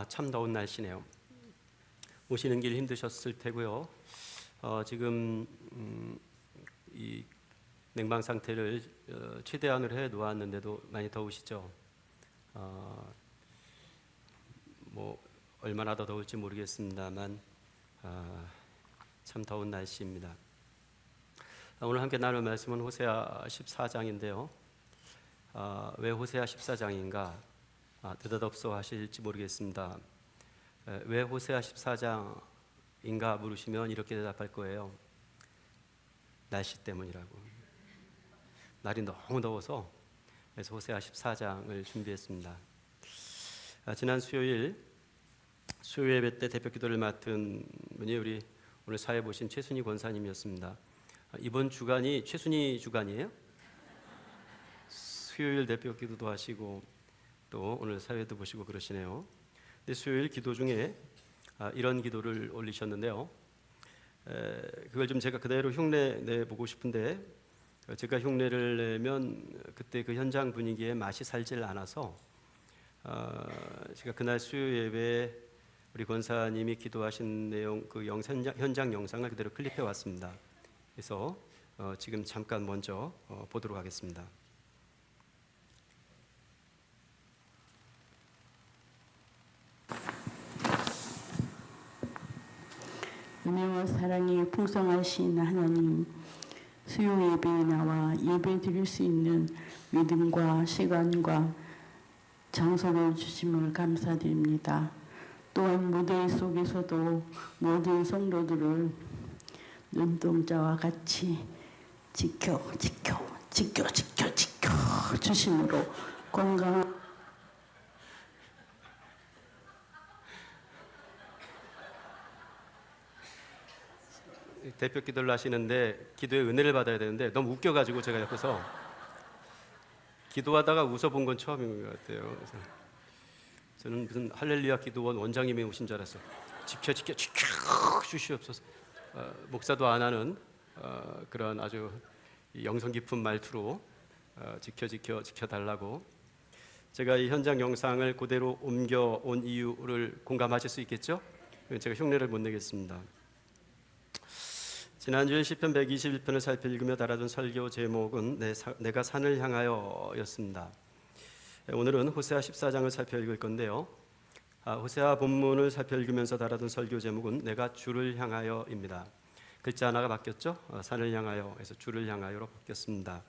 참 더운 날씨네요. 오시는 길 힘드셨을 테고요. 지금 이 냉방 상태를 최대한으로 해 놓았는데도 많이 더우시죠. 뭐 얼마나 더 더울지 모르겠습니다만 참 더운 날씨입니다. 오늘 함께 나눌 말씀은 호세아 14장인데요. 왜 호세아 14장인가 느닷없어 하실지 모르겠습니다. 왜 호세아 14장인가 물으시면 이렇게 대답할 거예요. 날씨 때문이라고. 날이 너무 더워서 그래서 호세아 14장을 준비했습니다. 지난 수요일 예배 때 대표 기도를 맡은 분이 우리 오늘 사회 보신 최순희 권사님이었습니다. 이번 주간이 최순희 주간이에요? 수요일 대표 기도도 하시고 또 오늘 사회도 보시고 그러시네요. 근데 수요일 기도 중에 이런 기도를 올리셨는데요. 그걸 좀 제가 그대로 흉내 내보고 싶은데 제가 흉내를 내면 그때 그 현장 분위기에 맛이 살질 않아서 제가 그날 수요 예배에 우리 권사님이 기도하신 내용 그 현장 영상을 그대로 클립해 왔습니다. 그래서 지금 잠깐 먼저 보도록 하겠습니다. 은혜와 사랑이 풍성하신 하나님, 수요 예배에 나와 예배 드릴 수 있는 믿음과 시간과 장소를 주심을 감사드립니다. 또한 무대 속에서도 모든 성도들을 눈동자와 같이 지켜 주심으로 건강한 대표 기도를 하시는데 기도의 은혜를 받아야 되는데 너무 웃겨가지고 제가 옆에서 기도하다가 웃어본 건 처음인 것 같아요. 그래서 저는 무슨 할렐루야 기도원 원장님이 오신 줄 알았어요. 지켜 주시옵소서. 목사도 안 하는 그런 아주 영성 깊은 말투로 지켜 달라고. 제가 이 현장 영상을 그대로 옮겨온 이유를 공감하실 수 있겠죠? 제가 흉내를 못 내겠습니다. 지난주에 시편 121편을 살펴 읽으며 달아둔 설교 제목은 내가 산을 향하여 였습니다. 오늘은 호세아 14장을 살펴 읽을 건데요. 호세아 본문을 살펴 읽으면서 달아둔 설교 제목은 내가 주를 향하여입니다. 글자 하나가 바뀌었죠? 산을 향하여에서 주를 향하여로 바뀌었습니다.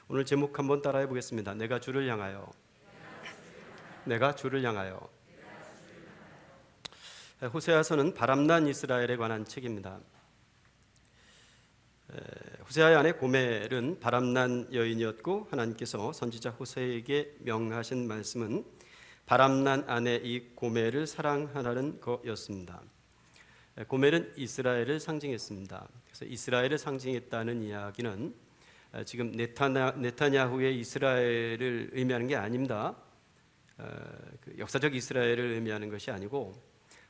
오늘 제목 한번 따라해 보겠습니다. 내가 주를 향하여. 내가 주를 향하여. 호세아서는 바람난 이스라엘에 관한 책입니다. 호세아의 아내 고멜은 바람난 여인이었고 하나님께서 선지자 호세에게 명하신 말씀은 바람난 아내 이 고멜을 사랑하라는 것이었습니다. 고멜은 이스라엘을 상징했습니다. 그래서 이스라엘을 상징했다는 이야기는 지금 네타냐후의 이스라엘을 의미하는 게 아닙니다. 그 역사적 이스라엘을 의미하는 것이 아니고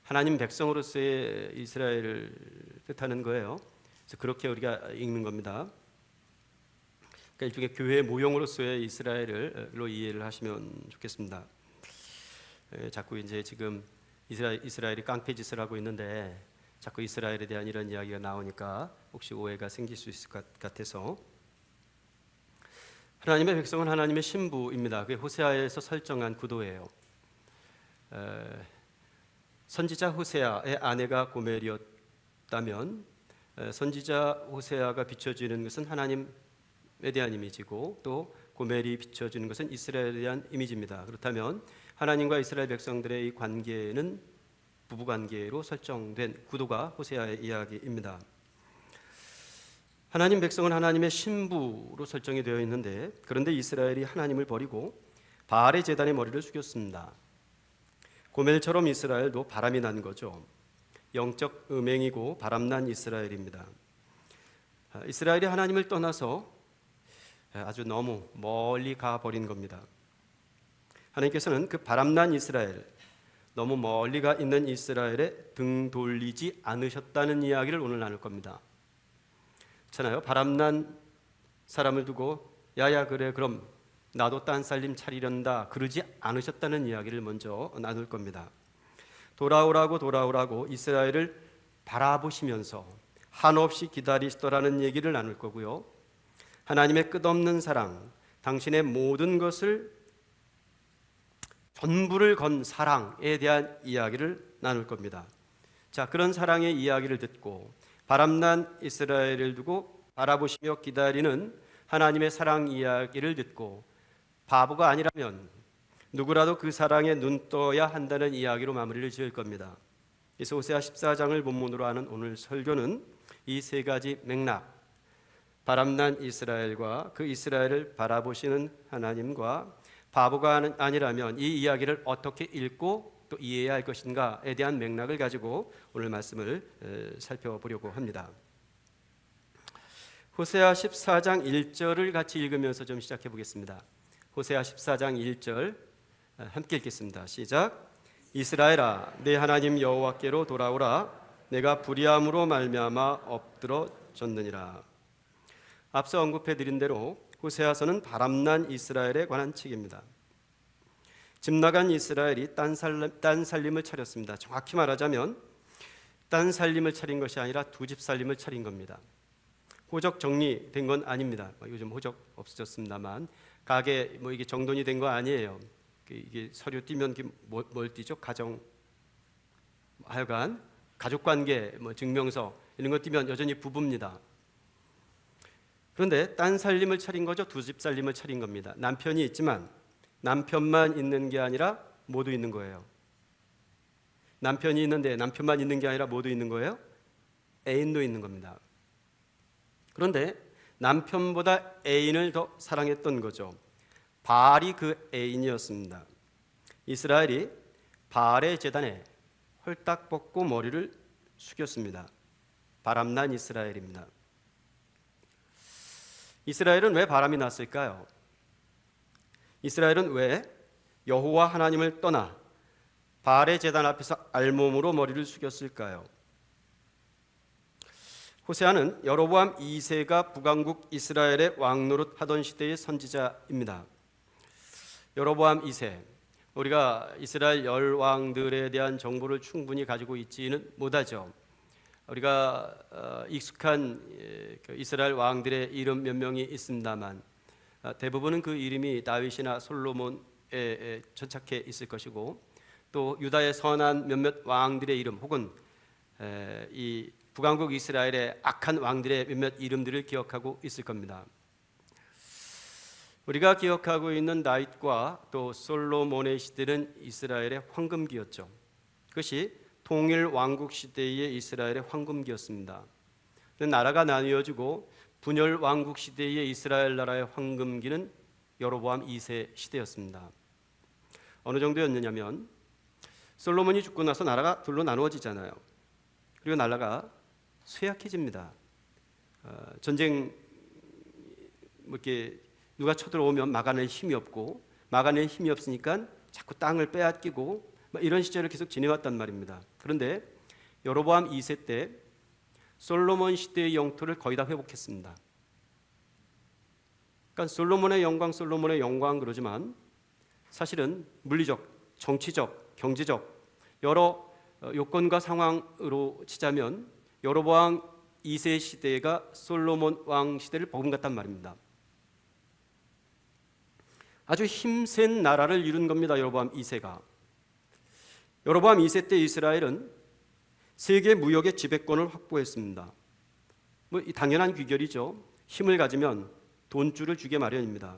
하나님 백성으로서의 이스라엘을 뜻하는 거예요. 그래서 그렇게 우리가 읽는 겁니다. 그러니까 일종의 교회의 모형으로서의 이스라엘로 이해를 하시면 좋겠습니다. 자꾸 이제 지금 이스라엘이 깡패짓을 하고 있는데 자꾸 이스라엘에 대한 이런 이야기가 나오니까 혹시 오해가 생길 수 있을 것 같아서 하나님의 백성은 하나님의 신부입니다. 그게 호세아에서 설정한 구도예요. 선지자 호세아의 아내가 고멜이었다면 선지자 호세아가 비춰지는 것은 하나님에 대한 이미지고 또 고멜이 비춰지는 것은 이스라엘에 대한 이미지입니다. 그렇다면 하나님과 이스라엘 백성들의 이 관계는 부부관계로 설정된 구도가 호세아의 이야기입니다. 하나님 백성은 하나님의 신부로 설정이 되어 있는데 그런데 이스라엘이 하나님을 버리고 바알의 제단의 머리를 숙였습니다. 고멜처럼 이스라엘도 바람이 난 거죠. 영적 음행이고 바람난 이스라엘입니다. 이스라엘이 하나님을 떠나서 아주 너무 멀리 가버린 겁니다. 하나님께서는 그 바람난 이스라엘, 너무 멀리 가 있는 이스라엘에 등 돌리지 않으셨다는 이야기를 오늘 나눌 겁니다. 그렇잖아요. 바람난 사람을 두고 야야 그래 그럼 나도 딴 살림 차리련다 그러지 않으셨다는 이야기를 먼저 나눌 겁니다. 돌아오라고 이스라엘을 바라보시면서 한없이 기다리시더라는 얘기를 나눌 거고요. 하나님의 끝없는 사랑, 당신의 모든 것을 전부를 건 사랑에 대한 이야기를 나눌 겁니다. 자, 그런 사랑의 이야기를 듣고 바람난 이스라엘을 두고 바라보시며 기다리는 하나님의 사랑 이야기를 듣고 바보가 아니라면 누구라도 그 사랑에 눈 떠야 한다는 이야기로 마무리를 지을 겁니다. 그래서 호세아 14장을 본문으로 하는 오늘 설교는 이 세 가지 맥락, 바람난 이스라엘과 그 이스라엘을 바라보시는 하나님과 바보가 아니라면 이 이야기를 어떻게 읽고 또 이해해야 할 것인가에 대한 맥락을 가지고 오늘 말씀을 살펴보려고 합니다. 호세아 14장 1절을 같이 읽으면서 좀 시작해 보겠습니다. 호세아 14장 1절 함께 읽겠습니다. 시작. 이스라엘아, 내 하나님 여호와께로 돌아오라. 내가 불의함으로 말미암아 엎드러졌느니라. 앞서 언급해 드린 대로 호세아서는 바람난 이스라엘에 관한 책입니다. 집 나간 이스라엘이 딴 살림을 차렸습니다. 정확히 말하자면 딴 살림을 차린 것이 아니라 두 집 살림을 차린 겁니다. 호적 정리된 건 아닙니다. 요즘 호적 없어졌습니다만 가게 이게 정돈이 된 거 아니에요. 이게 서류 띄면 뭘 띄죠? 가정, 하여간 가족관계, 증명서 이런 거 띄면 여전히 부부입니다. 그런데 딴 살림을 차린 거죠. 두 집 살림을 차린 겁니다. 남편이 있지만 남편만 있는 게 아니라 모두 있는 거예요. 남편이 있는데 남편만 있는 게 아니라 모두 있는 거예요. 애인도 있는 겁니다. 그런데 남편보다 애인을 더 사랑했던 거죠. 바알이 그 애인이었습니다. 이스라엘이 바알의 제단에 홀딱 벗고 머리를 숙였습니다. 바람난 이스라엘입니다. 이스라엘은 왜 바람이 났을까요? 이스라엘은 왜 여호와 하나님을 떠나 바알의 제단 앞에서 알몸으로 머리를 숙였을까요? 호세아는 여로보암 2세가 북왕국 이스라엘의 왕노릇 하던 시대의 선지자입니다. 여로보암 2세, 우리가 이스라엘 열왕들에 대한 정보를 충분히 가지고 있지는 못하죠. 우리가 익숙한 이스라엘 왕들의 이름 몇 명이 있습니다만 대부분은 그 이름이 다윗이나 솔로몬에 전착해 있을 것이고, 또 유다의 선한 몇몇 왕들의 이름 혹은 이 북왕국 이스라엘의 악한 왕들의 몇몇 이름들을 기억하고 있을 겁니다. 우리가 기억하고 있는 다윗과 또 솔로몬의 시대는 이스라엘의 황금기였죠. 그것이 통일 왕국 시대의 이스라엘의 황금기였습니다. 나라가 나뉘어지고 분열 왕국 시대의 이스라엘 나라의 황금기는 여로보암 2세 시대였습니다. 어느 정도였느냐면 솔로몬이 죽고 나서 나라가 둘로 나누어지잖아요. 그리고 나라가 쇠약해집니다. 전쟁 이렇게 누가 쳐들어오면 막아낼 힘이 없고, 막아낼 힘이 없으니까 자꾸 땅을 빼앗기고 이런 시절을 계속 지내왔단 말입니다. 그런데 여로보암 2세 때 솔로몬 시대의 영토를 거의 다 회복했습니다. 그러니까 솔로몬의 영광 그러지만 사실은 물리적, 정치적, 경제적 여러 요건과 상황으로 치자면 여로보암 2세 시대가 솔로몬 왕 시대를 버금갔단 말입니다. 아주 힘센 나라를 이룬 겁니다. 여로보암 2세가. 여로보암 2세 때 이스라엘은 세계 무역의 지배권을 확보했습니다. 당연한 귀결이죠. 힘을 가지면 돈줄을 주게 마련입니다.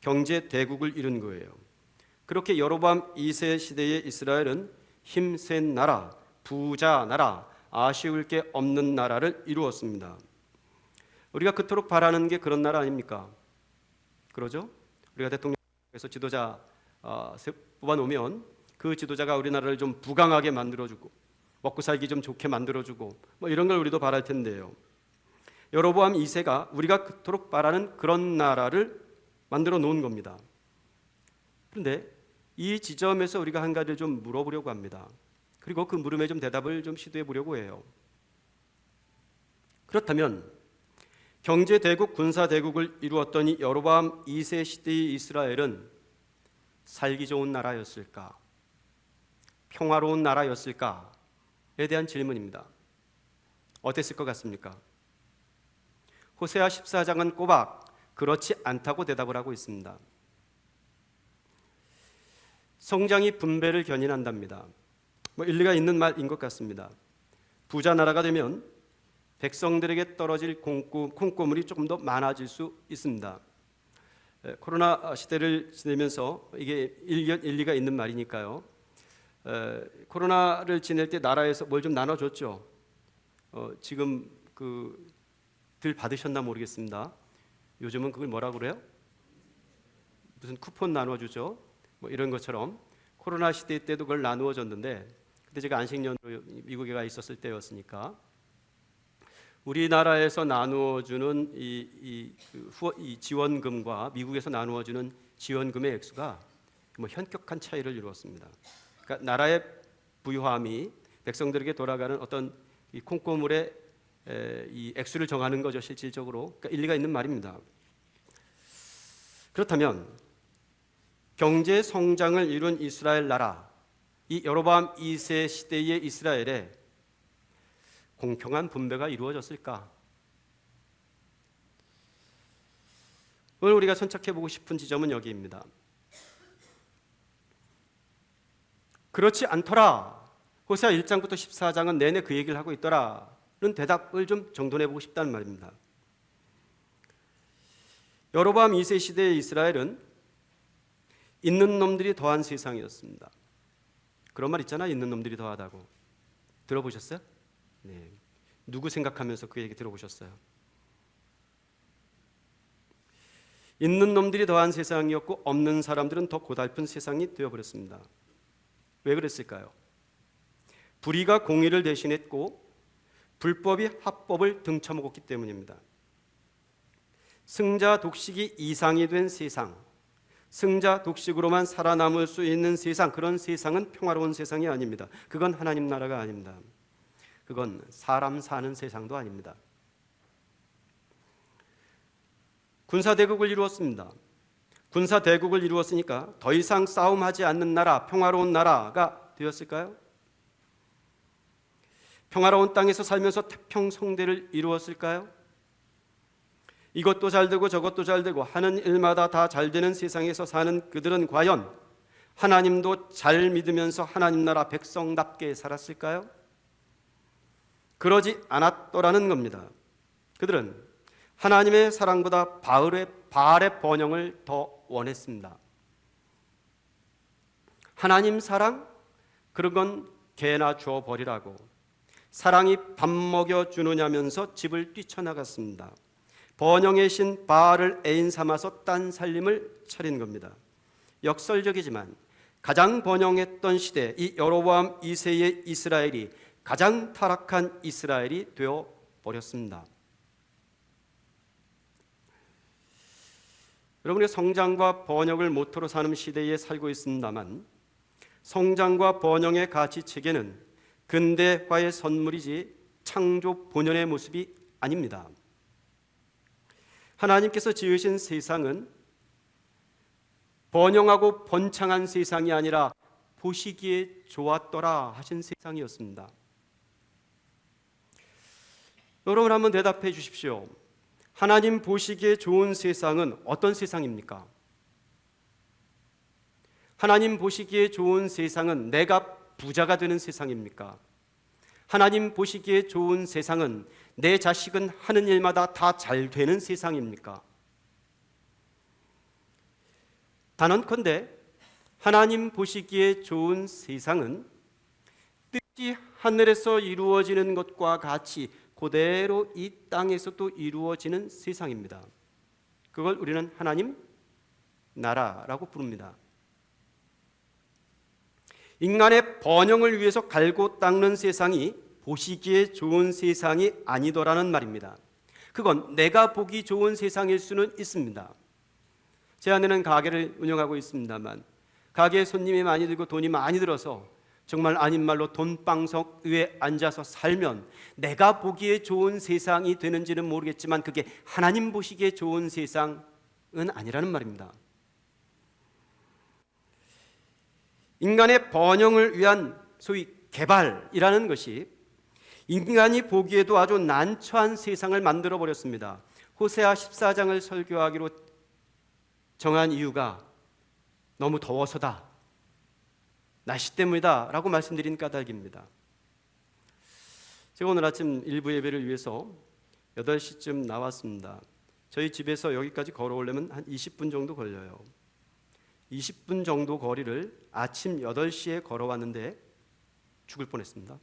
경제 대국을 이룬 거예요. 그렇게 여로보암 2세 시대의 이스라엘은 힘센 나라, 부자 나라, 아쉬울 게 없는 나라를 이루었습니다. 우리가 그토록 바라는 게 그런 나라 아닙니까? 그러죠? 우리가 대통령에서 지도자 뽑아놓으면 그 지도자가 우리나라를 좀 부강하게 만들어주고 먹고 살기 좀 좋게 만들어주고 이런 걸 우리도 바랄 텐데요. 여로보암 2세가 우리가 그토록 바라는 그런 나라를 만들어 놓은 겁니다. 그런데 이 지점에서 우리가 한 가지를 좀 물어보려고 합니다. 그리고 그 물음에 좀 대답을 좀 시도해 보려고 해요. 그렇다면 경제 대국, 군사 대국을 이루었던 이 여로보암 2세 시대의 이스라엘은 살기 좋은 나라였을까? 평화로운 나라였을까에 대한 질문입니다. 어땠을 것 같습니까? 호세아 14장은 꼬박 그렇지 않다고 대답을 하고 있습니다. 성장이 분배를 견인한답니다. 일리가 있는 말인 것 같습니다. 부자 나라가 되면 백성들에게 떨어질 콩고물이 조금 더 많아질 수 있습니다. 코로나 시대를 지내면서 이게 일리가 있는 말이니까요. 코로나를 지낼 때 나라에서 뭘 좀 나눠줬죠. 지금 들 받으셨나 모르겠습니다. 요즘은 그걸 뭐라고 그래요? 무슨 쿠폰 나눠주죠. 이런 것처럼 코로나 시대 때도 그걸 나누어 줬는데, 그때 제가 안식년으로 미국에 가 있었을 때였으니까 우리나라에서 나누어주는 이 지원금과 미국에서 나누어주는 지원금의 액수가 현격한 차이를 이루었습니다. 그러니까 나라의 부유함이 백성들에게 돌아가는 어떤 이 콩고물의 이 액수를 정하는 거죠, 실질적으로. 그러니까 일리가 있는 말입니다. 그렇다면 경제 성장을 이룬 이스라엘 나라, 이 여로보암 2세 시대의 이스라엘에 공평한 분배가 이루어졌을까? 오늘 우리가 선착해 보고 싶은 지점은 여기입니다. 그렇지 않더라. 호세아 1장부터 14장은 내내 그 얘기를 하고 있더라는 대답을 좀 정돈해 보고 싶다는 말입니다. 여로보암 2세 시대의 이스라엘은 있는 놈들이 더한 세상이었습니다. 그런 말 있잖아, 있는 놈들이 더하다고. 들어보셨어요? 네. 누구 생각하면서 그 얘기 들어보셨어요? 있는 놈들이 더한 세상이었고 없는 사람들은 더 고달픈 세상이 되어버렸습니다. 왜 그랬을까요? 불의가 공의를 대신했고 불법이 합법을 등쳐먹었기 때문입니다. 승자 독식이 이상이 된 세상, 승자 독식으로만 살아남을 수 있는 세상, 그런 세상은 평화로운 세상이 아닙니다. 그건 하나님 나라가 아닙니다. 그건 사람 사는 세상도 아닙니다. 군사대국을 이루었습니다. 군사대국을 이루었으니까 더 이상 싸움하지 않는 나라, 평화로운 나라가 되었을까요? 평화로운 땅에서 살면서 태평성대를 이루었을까요? 이것도 잘 되고 저것도 잘 되고 하는 일마다 다 잘 되는 세상에서 사는 그들은 과연 하나님도 잘 믿으면서 하나님 나라 백성답게 살았을까요? 그러지 않았더라는 겁니다. 그들은 하나님의 사랑보다 바알의 번영을 더 원했습니다. 하나님 사랑? 그런 건 개나 줘버리라고 사랑이 밥 먹여주느냐면서 집을 뛰쳐나갔습니다. 번영의 신 바알을 애인 삼아서 딴 살림을 차린 겁니다. 역설적이지만 가장 번영했던 시대, 이 여로보암 2세의 이스라엘이 가장 타락한 이스라엘이 되어버렸습니다. 여러분의 성장과 번영을 모토로 사는 시대에 살고 있습니다만 성장과 번영의 가치체계는 근대화의 선물이지 창조 본연의 모습이 아닙니다. 하나님께서 지으신 세상은 번영하고 번창한 세상이 아니라 보시기에 좋았더라 하신 세상이었습니다. 여러분 한번 대답해 주십시오. 하나님 보시기에 좋은 세상은 어떤 세상입니까? 하나님 보시기에 좋은 세상은 내가 부자가 되는 세상입니까? 하나님 보시기에 좋은 세상은 내 자식은 하는 일마다 다 잘 되는 세상입니까? 단언컨대 하나님 보시기에 좋은 세상은 뜻이 하늘에서 이루어지는 것과 같이 그대로 이 땅에서도 이루어지는 세상입니다. 그걸 우리는 하나님 나라라고 부릅니다. 인간의 번영을 위해서 갈고 닦는 세상이 보시기에 좋은 세상이 아니더라는 말입니다. 그건 내가 보기 좋은 세상일 수는 있습니다. 제 아내는 가게를 운영하고 있습니다만 가게에 손님이 많이 들고 돈이 많이 들어서 정말 아닌 말로 돈방석 위에 앉아서 살면 내가 보기에 좋은 세상이 되는지는 모르겠지만 그게 하나님 보시기에 좋은 세상은 아니라는 말입니다. 인간의 번영을 위한 소위 개발이라는 것이 인간이 보기에도 아주 난처한 세상을 만들어 버렸습니다. 호세아 14장을 설교하기로 정한 이유가 너무 더워서다, 날씨 때문이다 라고 말씀드린 까닭입니다. 제가 오늘 아침 일부 예배를 위해서 8시쯤 나왔습니다. 저희 집에서 여기까지 걸어오려면 한 20분 정도 걸려요. 20분 정도 거리를 아침 8시에 걸어왔는데 죽을 뻔했습니다.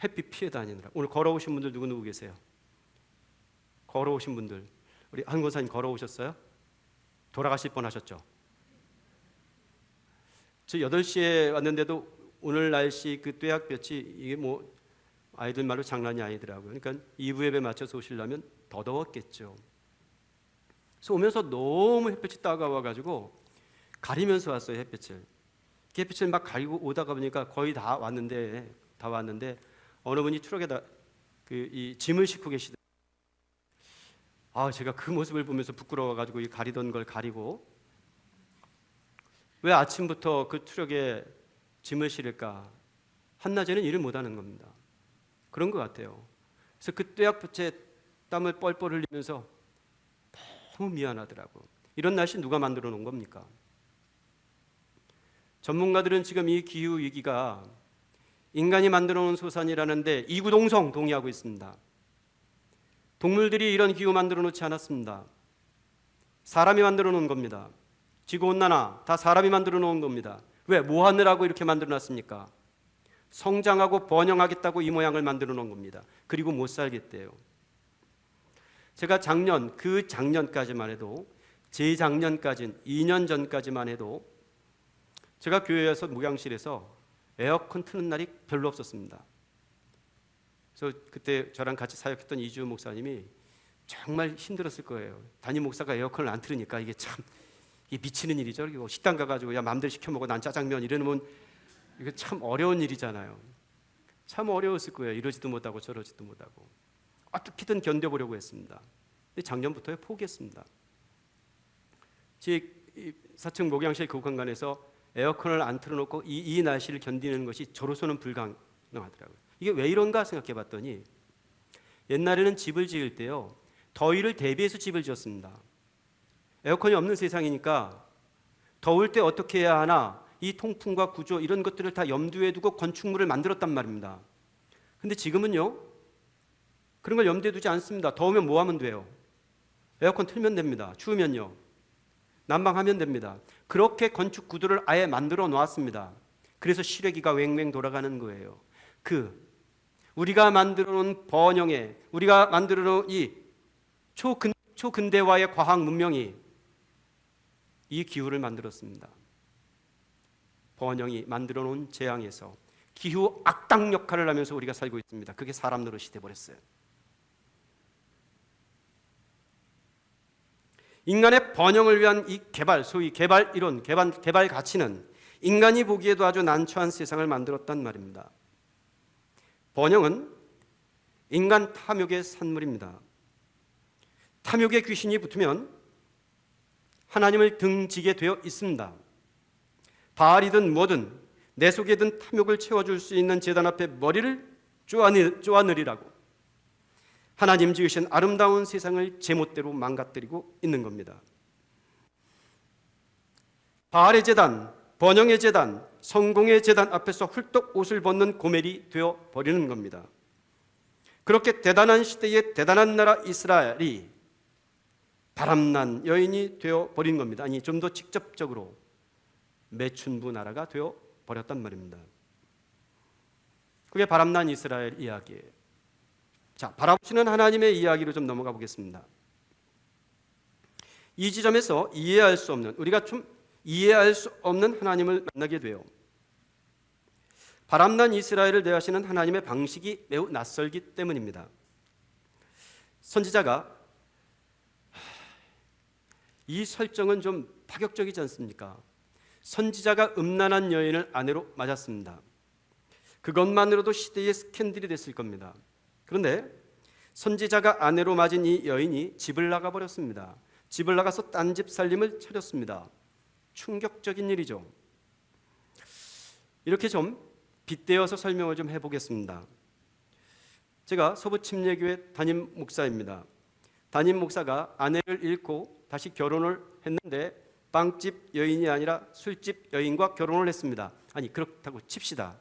햇빛 피해 다니느라. 오늘 걸어오신 분들 누구 계세요? 걸어오신 분들, 우리 한 권사님 걸어오셨어요? 돌아가실 뻔하셨죠? 저 8시에 왔는데도 오늘 날씨 그 뙤약볕이 이게 뭐 아이들 말로 장난이 아니더라고요. 그러니까 2부 예배 맞춰서 오시려면 더 더웠겠죠. 그래서 오면서 너무 햇볕이 따가워가지고 가리면서 왔어요. 햇빛을 막 가리고 오다가 보니까 거의 다 왔는데 어느 분이 트럭에다 이 짐을 싣고 계시더라고요. 제가 그 모습을 보면서 부끄러워가지고 이 가리던 걸 가리고, 왜 아침부터 그 트럭에 짐을 실을까? 한낮에는 일을 못하는 겁니다. 그런 것 같아요. 그래서 그 뙤약볕에 땀을 뻘뻘 흘리면서 너무 미안하더라고. 이런 날씨 누가 만들어 놓은 겁니까? 전문가들은 지금 이 기후 위기가 인간이 만들어 놓은 소산이라는데 이구동성 동의하고 있습니다. 동물들이 이런 기후 만들어 놓지 않았습니다. 사람이 만들어 놓은 겁니다. 지구온난화 다 사람이 만들어 놓은 겁니다. 왜? 뭐 하느라고 이렇게 만들어 놨습니까? 성장하고 번영하겠다고 이 모양을 만들어 놓은 겁니다. 그리고 못 살겠대요. 제가 작년까지만 해도, 재작년까지는 2년 전까지만 해도 제가 교회에서 목양실에서 에어컨 트는 날이 별로 없었습니다. 그래서 그때 저랑 같이 사역했던 이주 목사님이 정말 힘들었을 거예요. 담임 목사가 에어컨을 안 틀으니까 이게 참 미치는 일이죠. 그리고 식당 가가지고 야 마음대로 시켜 먹어, 난 짜장면 이러면 이거 참 어려운 일이잖아요. 참 어려웠을 거예요. 이러지도 못하고 저러지도 못하고 어떻게든 견뎌보려고 했습니다. 근데 작년부터 포기했습니다. 제 4층 목양실 교육관관에서 에어컨을 안 틀어놓고 이 날씨를 견디는 것이 저로서는 불가능하더라고요. 이게 왜 이런가 생각해 봤더니 옛날에는 집을 지을 때요, 더위를 대비해서 집을 지었습니다. 에어컨이 없는 세상이니까 더울 때 어떻게 해야 하나, 이 통풍과 구조 이런 것들을 다 염두에 두고 건축물을 만들었단 말입니다. 근데 지금은요, 그런 걸 염두에 두지 않습니다. 더우면 뭐 하면 돼요? 에어컨 틀면 됩니다. 추우면요, 난방하면 됩니다. 그렇게 건축 구도를 아예 만들어 놓았습니다. 그래서 실외기가 왱왱 돌아가는 거예요. 우리가 만들어 놓은 번영에, 우리가 만들어 놓은 이 초근대화의 과학 문명이 이 기후를 만들었습니다. 번영이 만들어 놓은 재앙에서 기후 악당 역할을 하면서 우리가 살고 있습니다. 그게 사람 노릇이 돼버렸어요. 인간의 번영을 위한 이 개발, 소위 개발 이론, 개발 가치는 인간이 보기에도 아주 난처한 세상을 만들었단 말입니다. 번영은 인간 탐욕의 산물입니다. 탐욕의 귀신이 붙으면 하나님을 등지게 되어 있습니다. 바알이든 뭐든 내 속에 든 탐욕을 채워줄 수 있는 제단 앞에 머리를 쪼아느리라고 하나님 지으신 아름다운 세상을 제멋대로 망가뜨리고 있는 겁니다. 바알의 제단, 번영의 제단, 성공의 제단 앞에서 훌떡 옷을 벗는 고멜이 되어 버리는 겁니다. 그렇게 대단한 시대의 대단한 나라 이스라엘이 바람난 여인이 되어 버린 겁니다. 아니, 좀 더 직접적으로 매춘부 나라가 되어 버렸단 말입니다. 그게 바람난 이스라엘 이야기예요. 자, 바라보시는 하나님의 이야기로 좀 넘어가 보겠습니다. 이 지점에서 우리가 좀 이해할 수 없는 하나님을 만나게 돼요. 바람난 이스라엘을 대하시는 하나님의 방식이 매우 낯설기 때문입니다. 선지자가 이 설정은 좀 파격적이지 않습니까? 선지자가 음란한 여인을 아내로 맞았습니다. 그것만으로도 시대의 스캔들이 됐을 겁니다. 그런데 선지자가 아내로 맞은 이 여인이 집을 나가버렸습니다. 집을 나가서 딴 집 살림을 차렸습니다. 충격적인 일이죠. 이렇게 좀 빗대어서 설명을 좀 해보겠습니다. 제가 서부침례교회 담임 목사입니다. 담임 목사가 아내를 잃고 다시 결혼을 했는데 빵집 여인이 아니라 술집 여인과 결혼을 했습니다. 아니, 그렇다고 칩시다.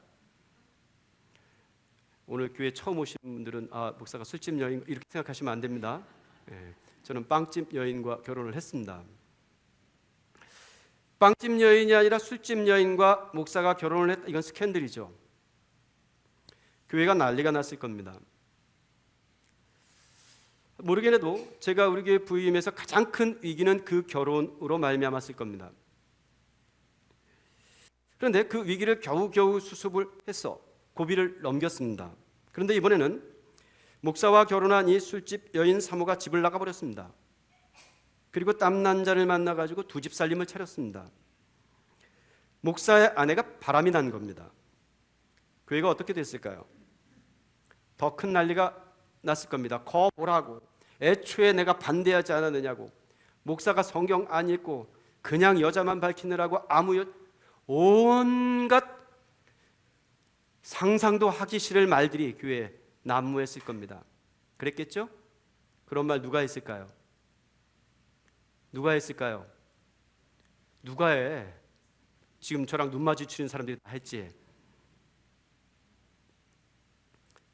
오늘 교회 처음 오신 분들은 목사가 술집 여인 이렇게 생각하시면 안 됩니다. 저는 빵집 여인과 결혼을 했습니다. 빵집 여인이 아니라 술집 여인과 목사가 결혼을 했다. 이건 스캔들이죠. 교회가 난리가 났을 겁니다. 모르긴 해도 제가 우리 교회 부임에서 가장 큰 위기는 그 결혼으로 말미암았을 겁니다. 그런데 그 위기를 겨우겨우 수습을 해서 고비를 넘겼습니다. 그런데 이번에는 목사와 결혼한 이 술집 여인 사모가 집을 나가버렸습니다. 그리고 땀난 자를 만나가지고 두 집 살림을 차렸습니다. 목사의 아내가 바람이 난 겁니다. 교회가 어떻게 됐을까요? 더 큰 난리가 났을 겁니다. 거 보라고, 애초에 내가 반대하지 않았느냐고, 목사가 성경 안 읽고 그냥 여자만 밝히느라고 온갖 상상도 하기 싫을 말들이 교회에 난무했을 겁니다. 그랬겠죠? 그런 말 누가 했을까요? 누가 했을까요? 누가 해? 지금 저랑 눈 마주치는 사람들이 다 했지.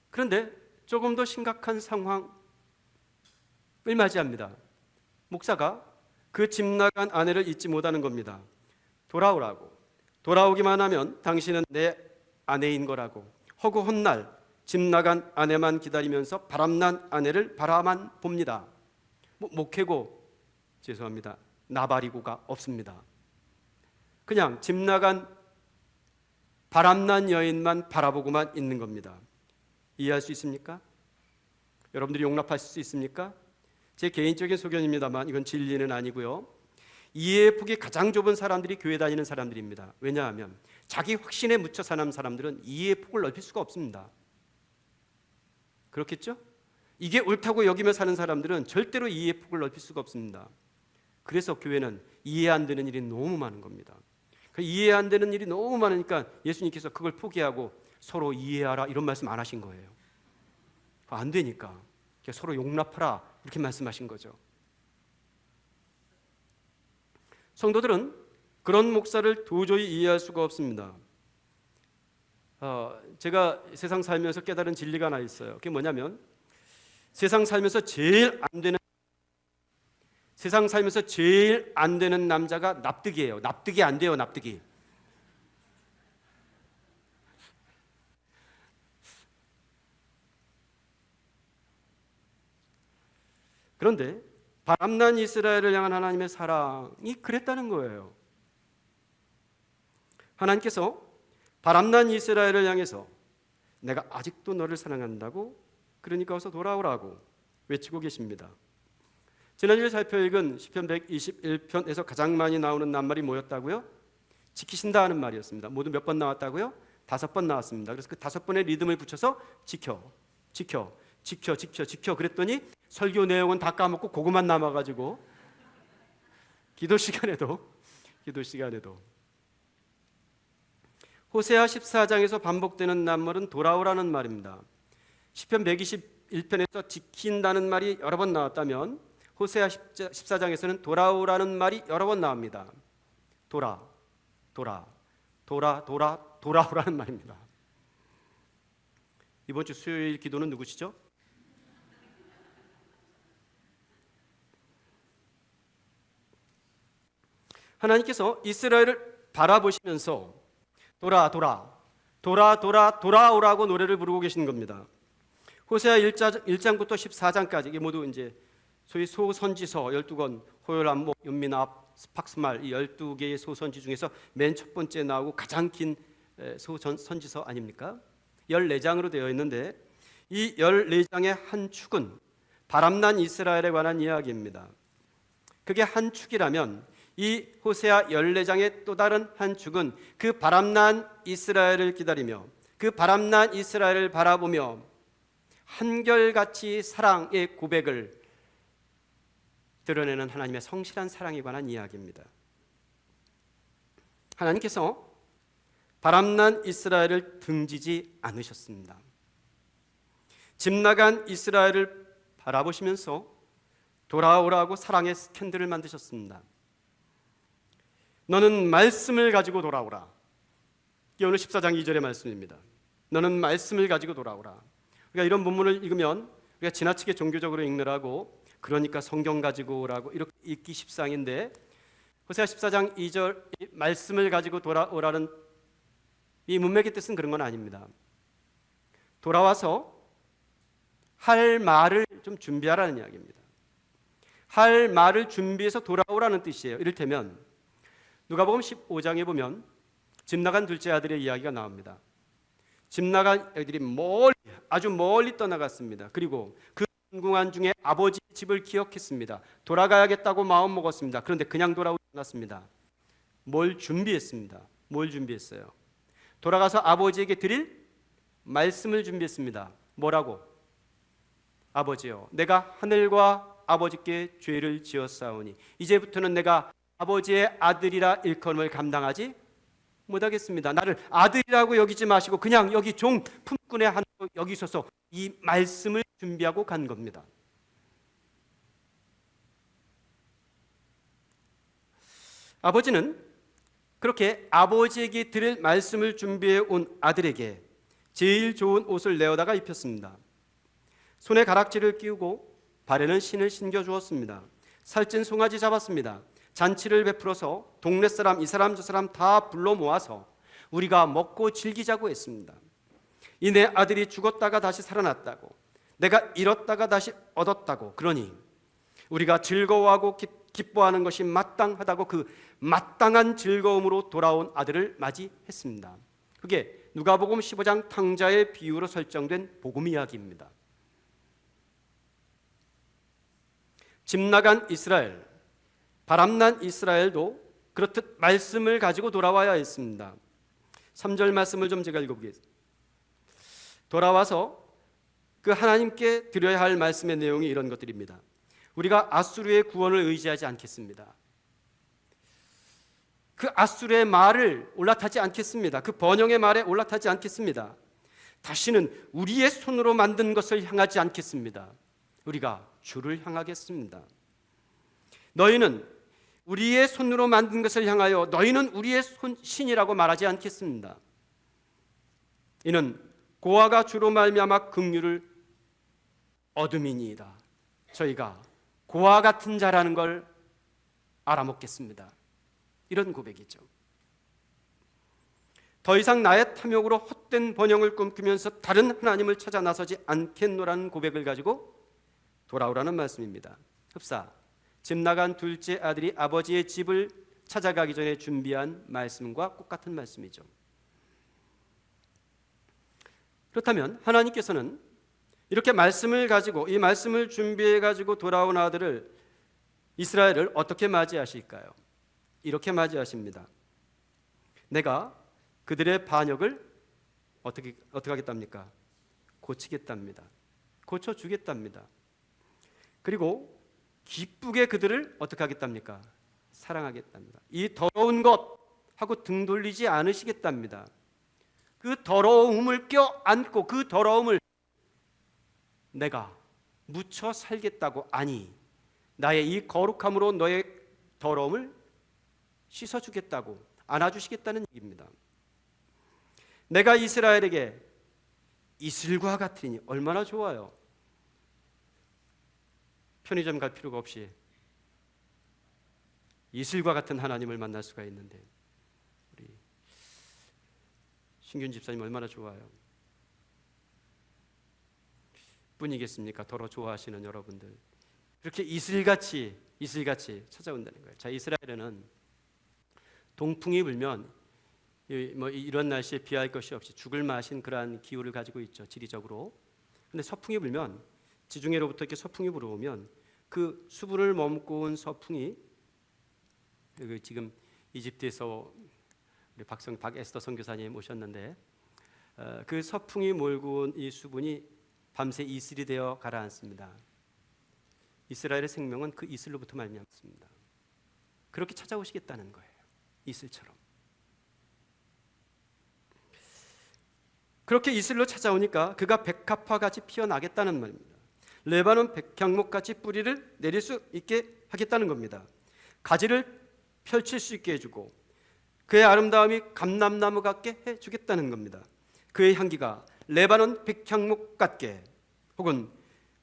그런데 조금 더 심각한 상황을 맞이합니다. 목사가 그 집 나간 아내를 잊지 못하는 겁니다. 돌아오라고, 돌아오기만 하면 당신은 내 아내인 거라고 허구 헛날 집 나간 아내만 기다리면서 바람난 아내를 바라만 봅니다. 목회고 죄송합니다. 나발이고가 없습니다. 그냥 집 나간 바람난 여인만 바라보고만 있는 겁니다. 이해할 수 있습니까? 여러분들이 용납하실 수 있습니까? 제 개인적인 소견입니다만 이건 진리는 아니고요. 이해의 폭이 가장 좁은 사람들이 교회 다니는 사람들입니다. 왜냐하면 자기 확신에 묻혀 사는 사람들은 이해의 폭을 넓힐 수가 없습니다. 그렇겠죠? 이게 옳다고 여기며 사는 사람들은 절대로 이해의 폭을 넓힐 수가 없습니다. 그래서 교회는 이해 안 되는 일이 너무 많은 겁니다. 이해 안 되는 일이 너무 많으니까 예수님께서 그걸 포기하고 서로 이해하라 이런 말씀 안 하신 거예요. 안 되니까 서로 용납하라 이렇게 말씀하신 거죠. 성도들은 그런 목사를 도저히 이해할 수가 없습니다. 제가 세상 살면서 깨달은 진리가 하나 있어요. 그게 뭐냐면 세상 살면서 제일 안 되는 남자가 납득이에요. 납득이 안 돼요. 납득이. 그런데 바람난 이스라엘을 향한 하나님의 사랑이 그랬다는 거예요. 하나님께서 바람난 이스라엘을 향해서 내가 아직도 너를 사랑한다고, 그러니까 어서 돌아오라고 외치고 계십니다. 지난주에 살펴 읽은 시편 121편에서 가장 많이 나오는 낱말이 뭐였다고요? 지키신다 하는 말이었습니다. 모두 몇 번 나왔다고요? 5번 나왔습니다. 그래서 그 5번의 리듬을 붙여서 지켜 그랬더니 설교 내용은 다 까먹고 그것만 남아가지고 기도 시간에도 호세아 14장에서 반복되는 낱말은 돌아오라는 말입니다. 시편 121편에서 지킨다는 말이 여러 번 나왔다면 호세아 14장에서는 돌아오라는 말이 여러 번 나옵니다. 돌아오라는 말입니다. 이번 주 수요일 기도는 누구시죠? 하나님께서 이스라엘을 바라보시면서 돌아오라고 노래를 부르고 계신 겁니다. 호세아 1장부터 14장까지 이게 모두 이제 소위 소선지서 12권, 호열, 안목, 윤민합, 스팍스말 이 12개의 소선지 중에서 맨 첫 번째 나오고 가장 긴 소선지서 아닙니까? 14장으로 되어 있는데 이 14장의 한 축은 바람난 이스라엘에 관한 이야기입니다. 그게 한 축이라면 이 호세아 14장의 또 다른 한 축은 그 바람난 이스라엘을 기다리며 그 바람난 이스라엘을 바라보며 한결같이 사랑의 고백을 드러내는 하나님의 성실한 사랑에 관한 이야기입니다. 하나님께서 바람난 이스라엘을 등지지 않으셨습니다. 집 나간 이스라엘을 바라보시면서 돌아오라고 사랑의 스캔들을 만드셨습니다. 너는 말씀을 가지고 돌아오라. 이게 오늘 14장 2절의 말씀입니다. 너는 말씀을 가지고 돌아오라. 우리가 이런 본문을 읽으면 우리가 지나치게 종교적으로 읽느라고 그러니까 성경 가지고 오라고 이렇게 읽기 십상인데, 호세아 14장 2절 말씀을 가지고 돌아오라는 이 문맥의 뜻은 그런 건 아닙니다. 돌아와서 할 말을 좀 준비하라는 이야기입니다. 할 말을 준비해서 돌아오라는 뜻이에요. 이를테면 누가복음 15장에 보면 집 나간 둘째 아들의 이야기가 나옵니다. 집 나간 애들이 아주 멀리 떠나갔습니다. 그리고 그 공간 중에 아버지 집을 기억했습니다. 돌아가야겠다고 마음 먹었습니다. 그런데 그냥 돌아오지 않았습니다. 뭘 준비했습니다. 뭘 준비했어요? 돌아가서 아버지에게 드릴 말씀을 준비했습니다. 뭐라고? 아버지요, 내가 하늘과 아버지께 죄를 지었사오니 이제부터는 내가 아버지의 아들이라 일컬음을 감당하지 못하겠습니다. 나를 아들이라고 여기지 마시고 그냥 여기 종 품꾼의 한 여기 있어서 이 말씀을 준비하고 간 겁니다. 아버지는 그렇게 아버지에게 드릴 말씀을 준비해 온 아들에게 제일 좋은 옷을 내어다가 입혔습니다. 손에 가락지를 끼우고 발에는 신을 신겨 주었습니다. 살찐 송아지 잡았습니다. 잔치를 베풀어서 동네 사람, 이 사람 저 사람 다 불러 모아서 우리가 먹고 즐기자고 했습니다. 이 내 아들이 죽었다가 다시 살아났다고, 내가 잃었다가 다시 얻었다고, 그러니 우리가 즐거워하고 기뻐하는 것이 마땅하다고 그 마땅한 즐거움으로 돌아온 아들을 맞이했습니다. 그게 누가복음 15장 탕자의 비유로 설정된 복음 이야기입니다. 집 나간 이스라엘, 바람난 이스라엘도 그렇듯 말씀을 가지고 돌아와야 했습니다. 3절 말씀을 좀 제가 읽어보겠습니다. 돌아와서 그 하나님께 드려야 할 말씀의 내용이 이런 것들입니다. 우리가 아수르의 구원을 의지하지 않겠습니다. 그 아수르의 말을 올라타지 않겠습니다. 그 번영의 말에 올라타지 않겠습니다. 다시는 우리의 손으로 만든 것을 향하지 않겠습니다. 우리가 주를 향하겠습니다. 너희는 우리의 손으로 만든 것을 향하여 너희는 우리의 신이라고 말하지 않겠습니다. 이는 고아가 주로 말미암아 긍휼을 얻음이니이다. 저희가 고아 같은 자라는 걸 알아먹겠습니다. 이런 고백이죠. 더 이상 나의 탐욕으로 헛된 번영을 꿈꾸면서 다른 하나님을 찾아 나서지 않겠노라는 고백을 가지고 돌아오라는 말씀입니다. 흡사, 집 나간 둘째 아들이 아버지의 집을 찾아가기 전에 준비한 말씀과 똑같은 말씀이죠. 그렇다면 하나님께서는 이렇게 말씀을 가지고 이 말씀을 준비해 가지고 돌아온 아들을 이스라엘을 어떻게 맞이하실까요? 이렇게 맞이하십니다. 내가 그들의 반역을 어떻게 하겠답니까? 고치겠답니다. 고쳐주겠답니다. 그리고 기쁘게 그들을 어떻게 하겠답니까? 사랑하겠답니다. 이 더러운 것 하고 등 돌리지 않으시겠답니다. 그 더러움을 껴안고 그 더러움을 내가 묻혀 살겠다고, 아니 나의 이 거룩함으로 너의 더러움을 씻어주겠다고 안아주시겠다는 얘기입니다. 내가 이스라엘에게 이슬과 같으니 얼마나 좋아요. 편의점 갈 필요가 없이 이슬과 같은 하나님을 만날 수가 있는데 우리 신균 집사님 얼마나 좋아요. 뿐이겠습니까? 더러 좋아하시는 여러분들, 그렇게 이슬같이 찾아온다는 거예요. 자, 이스라엘에는 동풍이 불면 이런 날씨에 비할 것이 없이 죽을 맛인 그러한 기후를 가지고 있죠, 지리적으로. 그런데 서풍이 불면, 지중해로부터 이렇게 서풍이 불어오면 그 수분을 머금고 온 서풍이, 지금 이집트에서 우리 박에스더 선교사님 오셨는데 그 서풍이 몰고 온 이 수분이 밤새 이슬이 되어 가라앉습니다. 이스라엘의 생명은 그 이슬로부터 말미암습니다. 그렇게 찾아오시겠다는 거예요. 이슬처럼. 그렇게 이슬로 찾아오니까 그가 백합화 같이 피어나겠다는 말입니다. 레바논 백향목 같이 뿌리를 내릴 수 있게 하겠다는 겁니다. 가지를 펼칠 수 있게 해주고 그의 아름다움이 감람나무 같게 해주겠다는 겁니다. 그의 향기가 레바논 백향목 같게 혹은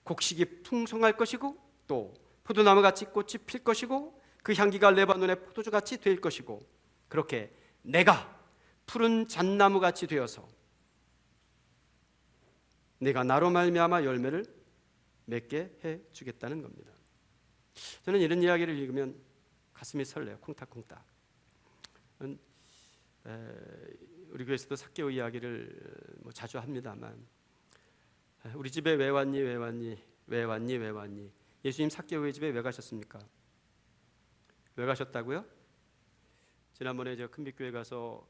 곡식이 풍성할 것이고 또 포도나무 같이 꽃이 필 것이고 그 향기가 레바논의 포도주 같이 될 것이고 그렇게 내가 푸른 잣나무 같이 되어서 내가 나로 말미암아 열매를 맺게 해주겠다는 겁니다. 저는 이런 이야기를 읽으면 가슴이 설레요. 콩닥콩닥. 우리 교회에서도 삭개오 이야기를 자주 합니다만 우리 집에 왜 왔니 왜 왔니 왜 왔니 왜 왔니 예수님 삭개오의 집에 왜 가셨습니까? 왜 가셨다고요? 지난번에 제가 큰빛교회 가서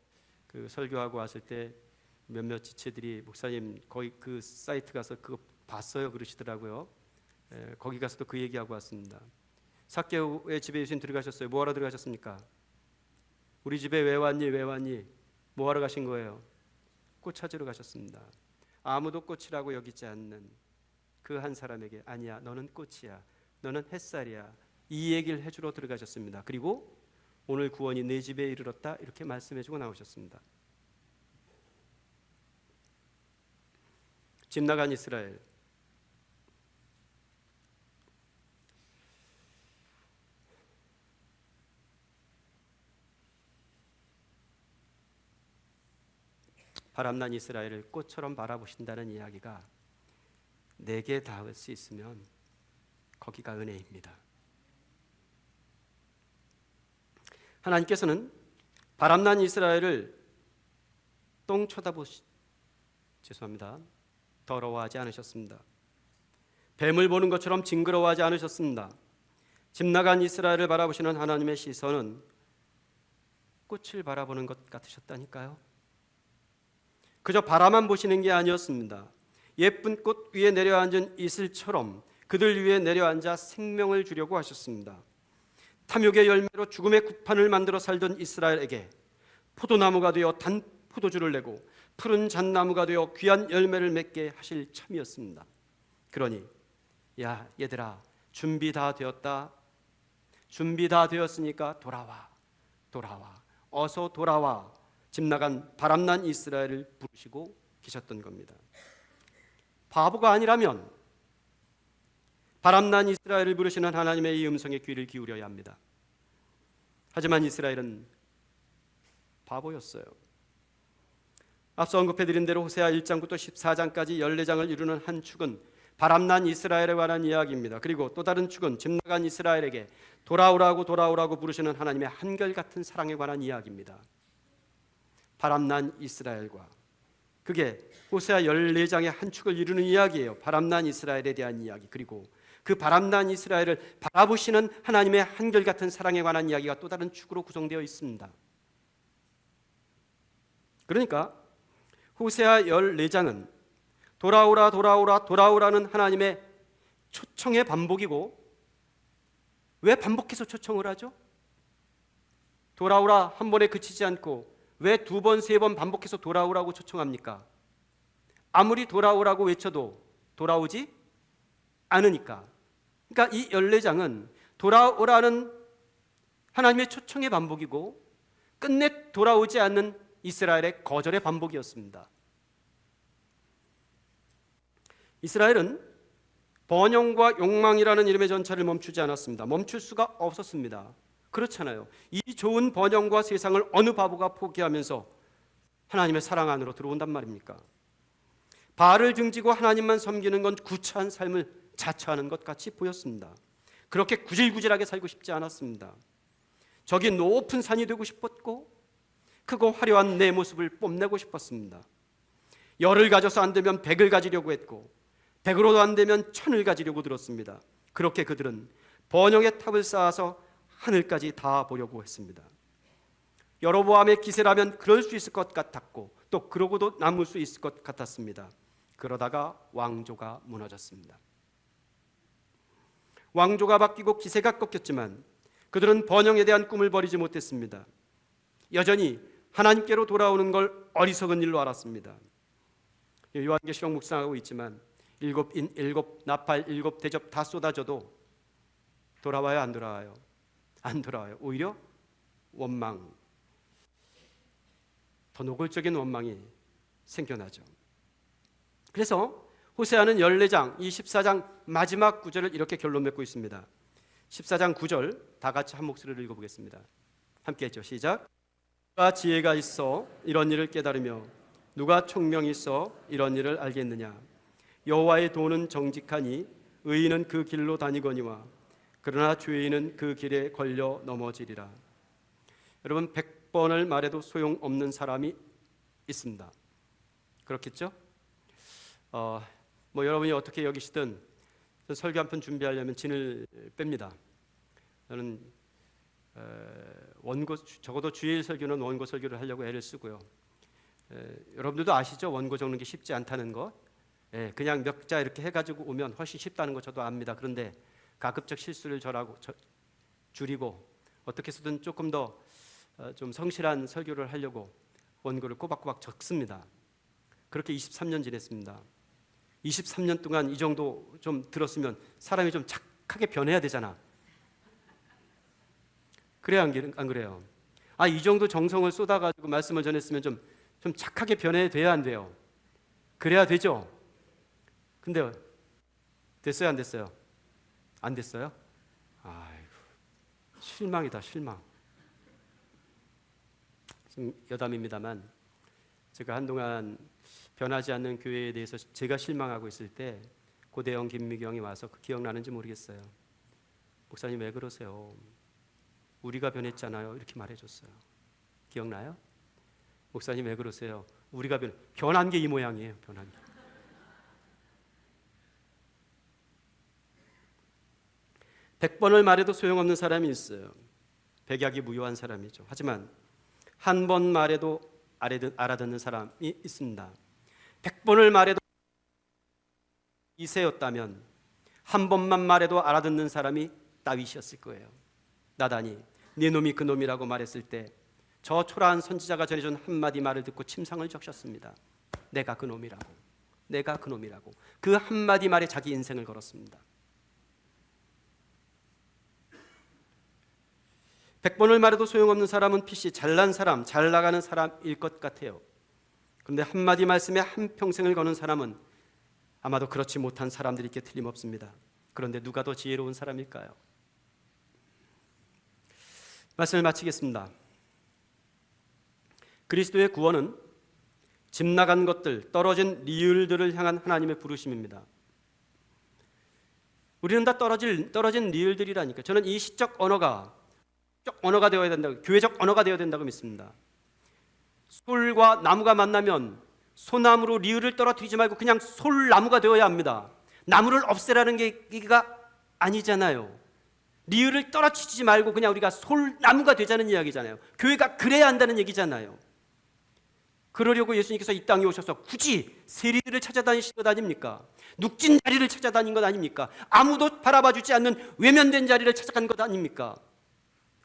그 설교하고 왔을 때 몇몇 지체들이 목사님 거기 그 사이트 가서 그거 봤어요 그러시더라고요. 거기 가서도 그 얘기하고 왔습니다. 삭개오의 집에 예수님 들어가셨어요. 뭐하러 들어가셨습니까? 우리 집에 왜 왔니 왜 왔니 뭐하러 가신 거예요? 꽃 찾으러 가셨습니다. 아무도 꽃이라고 여기지 않는 그 한 사람에게 아니야 너는 꽃이야 너는 햇살이야 이 얘기를 해주러 들어가셨습니다. 그리고 오늘 구원이 내 집에 이르렀다 이렇게 말씀해주고 나오셨습니다. 집 나간 이스라엘 바람난 이스라엘을 꽃처럼 바라보신다는 이야기가 내게 닿을 수 있으면 거기가 은혜입니다. 하나님께서는 바람난 이스라엘을 똥 죄송합니다. 더러워하지 않으셨습니다. 뱀을 보는 것처럼 징그러워하지 않으셨습니다. 집 나간 이스라엘을 바라보시는 하나님의 시선은 꽃을 바라보는 것 같으셨다니까요. 그저 바라만 보시는 게 아니었습니다. 예쁜 꽃 위에 내려앉은 이슬처럼 그들 위에 내려앉아 생명을 주려고 하셨습니다. 탐욕의 열매로 죽음의 구판을 만들어 살던 이스라엘에게 포도나무가 되어 단 포도주를 내고 푸른 잣나무가 되어 귀한 열매를 맺게 하실 참이었습니다. 그러니 야 얘들아 준비 다 되었다. 준비 다 되었으니까 돌아와 어서 돌아와. 집 나간 바람난 이스라엘을 부르시고 계셨던 겁니다. 바보가 아니라면 바람난 이스라엘을 부르시는 하나님의 이 음성에 귀를 기울여야 합니다. 하지만 이스라엘은 바보였어요. 앞서 언급해드린 대로 호세아 1장부터 14장까지 14장을 이루는 한 축은 바람난 이스라엘에 관한 이야기입니다. 그리고 또 다른 축은 집 나간 이스라엘에게 돌아오라고 부르시는 하나님의 한결같은 사랑에 관한 이야기입니다. 바람난 이스라엘과 그게 호세아 14장의 한 축을 이루는 이야기예요. 바람난 이스라엘에 대한 이야기 그리고 그 바람난 이스라엘을 바라보시는 하나님의 한결같은 사랑에 관한 이야기가 또 다른 축으로 구성되어 있습니다. 그러니까 호세아 14장은 돌아오라는 하나님의 초청의 반복이고 왜 반복해서 초청을 하죠? 돌아오라 한 번에 그치지 않고 왜 두 번, 세 번 반복해서 돌아오라고 초청합니까? 아무리 돌아오라고 외쳐도 돌아오지 않으니까. 그러니까 이 14장은 돌아오라는 하나님의 초청의 반복이고 끝내 돌아오지 않는 이스라엘의 거절의 반복이었습니다. 이스라엘은 번영과 욕망이라는 이름의 전차를 멈추지 않았습니다. 멈출 수가 없었습니다. 그렇잖아요. 이 좋은 번영과 세상을 어느 바보가 포기하면서 하나님의 사랑 안으로 들어온단 말입니까? 바알을 등지고 하나님만 섬기는 건 구차한 삶을 자처하는 것 같이 보였습니다. 그렇게 구질구질하게 살고 싶지 않았습니다. 저기 높은 산이 되고 싶었고 크고 화려한 내 모습을 뽐내고 싶었습니다. 열을 가져서 안 되면 백을 가지려고 했고 백으로도 안 되면 천을 가지려고 들었습니다. 그렇게 그들은 번영의 탑을 쌓아서 하늘까지 다 보려고 했습니다. 여로보암의 기세라면 그럴 수 있을 것 같았고 또 그러고도 남을 수 있을 것 같았습니다. 그러다가 왕조가 무너졌습니다. 왕조가 바뀌고 기세가 꺾였지만 그들은 번영에 대한 꿈을 버리지 못했습니다. 여전히 하나님께로 돌아오는 걸 어리석은 일로 알았습니다. 요한계시록 묵상하고 있지만 일곱 인, 일곱 나팔, 일곱 대접 다 쏟아져도 돌아와요, 안 돌아와요? 안 돌아와요. 오히려 원망, 더 노골적인 원망이 생겨나죠. 그래서 호세아는 14장, 이 14장 마지막 구절을 이렇게 결론 맺고 있습니다. 14장 9절 다 같이 한 목소리로 읽어보겠습니다. 함께 했죠. 시작. 누가 지혜가 있어 이런 일을 깨달으며 누가 총명이 있어 이런 일을 알겠느냐. 여호와의 도는 정직하니 의인은 그 길로 다니거니와 그러나 죄인은 그 길에 걸려 넘어지리라. 여러분, 100번을 말해도 소용없는 사람이 있습니다. 그렇겠죠? 여러분이 어떻게 여기시든 설교 한 편 준비하려면 진을 뺍니다. 저는 적어도 주일 설교는 원고 설교를 하려고 애를 쓰고요. 여러분들도 아시죠? 원고 적는 게 쉽지 않다는 것. 그냥 몇 자 이렇게 해가지고 오면 훨씬 쉽다는 거 저도 압니다. 그런데 가급적 실수를 줄이고 어떻게 해서든 조금 더 좀 성실한 설교를 하려고 원고를 꼬박꼬박 적습니다. 그렇게 23년 지냈습니다. 23년 동안 이 정도 좀 들었으면 사람이 좀 착하게 변해야 되잖아. 그래야 안 그래요? 이 정도 정성을 쏟아가지고 말씀을 전했으면 좀 착하게 변해야 안 돼요? 그래야 되죠? 근데 됐어요, 안 됐어요? 안 됐어요? 아이고, 실망이다, 실망. 좀 여담입니다만 제가 한동안 변하지 않는 교회에 대해서 제가 실망하고 있을 때 고대영 김미경이 와서 기억나는지 모르겠어요. 목사님 왜 그러세요? 우리가 변했잖아요. 이렇게 말해줬어요. 기억나요? 목사님 왜 그러세요? 우리가 변한 게 이 모양이에요. 변한 게. 백번을 말해도 소용없는 사람이 있어요. 백약이 무효한 사람이죠. 하지만 한 번 말해도 알아듣는 사람이 있습니다. 100번을 말해도 이세였다면 한 번만 말해도 알아듣는 사람이 다윗이었을 거예요. 나단이 네 놈이 그 놈이라고 말했을 때 저 초라한 선지자가 전해준 한마디 말을 듣고 침상을 적셨습니다. 내가 그 놈이라고, 내가 그 놈이라고. 그 한마디 말에 자기 인생을 걸었습니다. 100번을 말해도 소용없는 사람은 필시 잘난 사람, 잘 나가는 사람일 것 같아요. 그런데 한마디 말씀에 한평생을 거는 사람은 아마도 그렇지 못한 사람들이 있게 틀림없습니다. 그런데 누가 더 지혜로운 사람일까요? 말씀을 마치겠습니다. 그리스도의 구원은 집 나간 것들, 떨어진 리을들을 향한 하나님의 부르심입니다. 우리는 다 떨어진 리을들이라니까. 저는 이 시적 언어가 되어야 된다고, 교회적 언어가 되어야 된다고 믿습니다. 솔과 나무가 만나면 소나무로 리을을 떨어뜨리지 말고 그냥 솔나무가 되어야 합니다. 나무를 없애라는 얘기가 아니잖아요. 리을을 떨어뜨리지 말고 그냥 우리가 솔나무가 되자는 이야기잖아요. 교회가 그래야 한다는 얘기잖아요. 그러려고 예수님께서 이 땅에 오셔서 굳이 세리들을 찾아다니신 것 아닙니까? 눅진 자리를 찾아다닌 것 아닙니까? 아무도 바라봐주지 않는 외면된 자리를 찾아간 것 아닙니까?